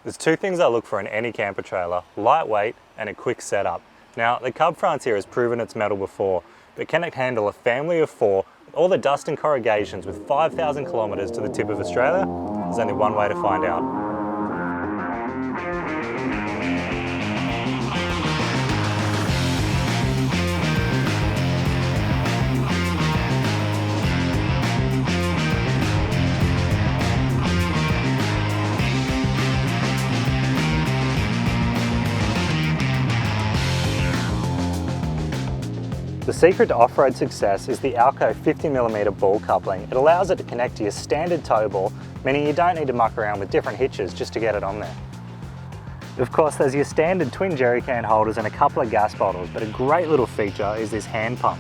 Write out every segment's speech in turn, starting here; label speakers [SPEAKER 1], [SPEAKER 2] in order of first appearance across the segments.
[SPEAKER 1] There's two things I look for in any camper trailer: lightweight and a quick setup. Now, the Cub Frontier has proven its mettle before, but can it handle a family of 4 with all the dust and corrugations with 5,000 kilometres to the tip of Australia? There's only one way to find out. The secret to off-road success is the Alco 50mm ball coupling. It allows it to connect to your standard tow ball, meaning you don't need to muck around with different hitches just to get it on there. Of course, there's your standard twin jerry can holders and a couple of gas bottles, but a great little feature is this hand pump.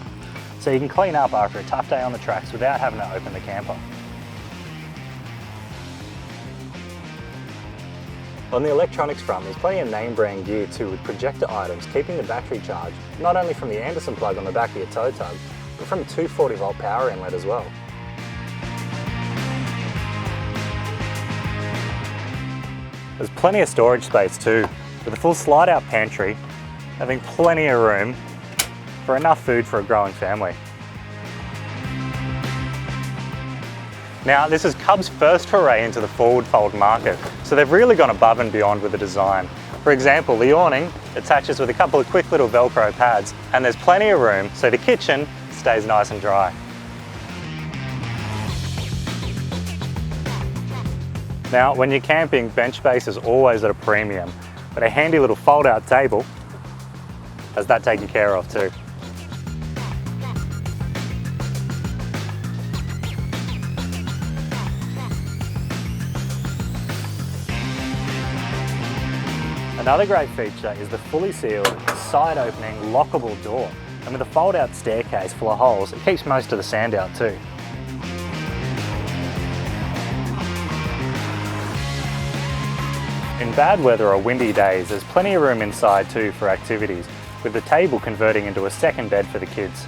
[SPEAKER 1] So you can clean up after a tough day on the tracks without having to open the camper. On the electronics front, there's plenty of name brand gear too, with projector items keeping the battery charged, not only from the Anderson plug on the back of your tow tug, but from a 240 volt power inlet as well. There's plenty of storage space too, with a full slide out pantry, having plenty of room for enough food for a growing family. Now, this is Cub's first foray into the forward fold market, so they've really gone above and beyond with the design. For example, the awning attaches with a couple of quick little Velcro pads, and there's plenty of room so the kitchen stays nice and dry. Now, when you're camping, bench space is always at a premium, but a handy little fold-out table has that taken care of too. Another great feature is the fully sealed, side-opening, lockable door. And with a fold-out staircase full of holes, it keeps most of the sand out too. In bad weather or windy days, there's plenty of room inside too for activities, with the table converting into a second bed for the kids.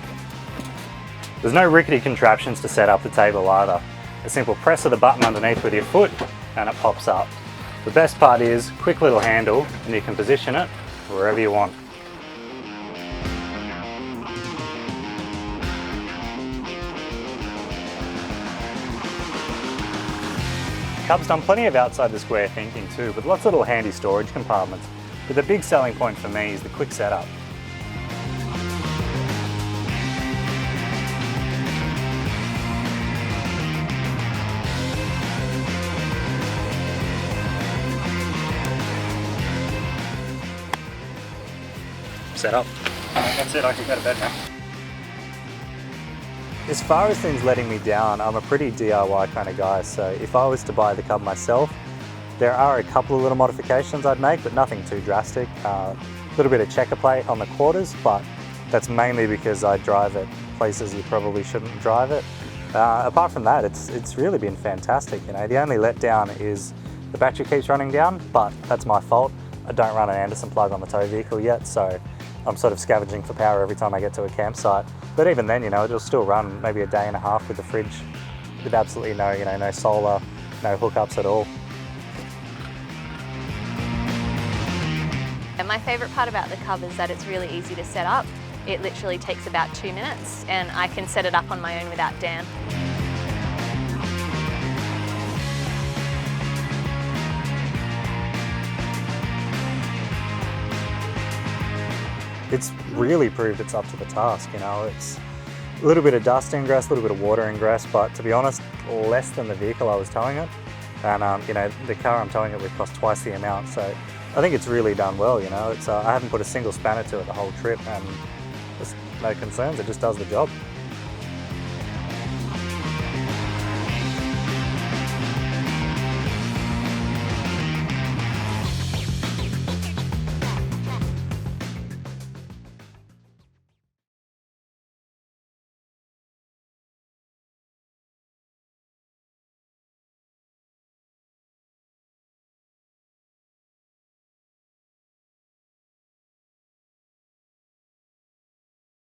[SPEAKER 1] There's no rickety contraptions to set up the table either. A simple press of the button underneath with your foot and it pops up. The best part is, quick little handle, and you can position it wherever you want. Cub's done plenty of outside the square thinking too, with lots of little handy storage compartments. But the big selling point for me is the quick setup. Set up. That's it, I can go to bed now. As far as things letting me down, I'm a pretty DIY kind of guy, so if I was to buy the Cub myself, there are a couple of little modifications I'd make, but nothing too drastic. A little bit of checker plate on the quarters, but that's mainly because I drive it places you probably shouldn't drive it. Apart from that, it's really been fantastic. You know, the only letdown is the battery keeps running down, but that's my fault. I don't run an Anderson plug on the tow vehicle yet, so I'm sort of scavenging for power every time I get to a campsite. But even then, you know, it'll still run maybe a day and a half with the fridge with absolutely no, you know, no solar, no hookups at all.
[SPEAKER 2] And my favourite part about the Cub is that it's really easy to set up. It literally takes about 2 minutes and I can set it up on my own without Dan.
[SPEAKER 1] It's really proved it's up to the task, you know. It's a little bit of dust ingress, a little bit of water ingress, but to be honest, less than the vehicle I was towing it. And you know, the car I'm towing it with cost twice the amount, so I think it's really done well, you know. I haven't put a single spanner to it the whole trip, and just no concerns, it just does the job.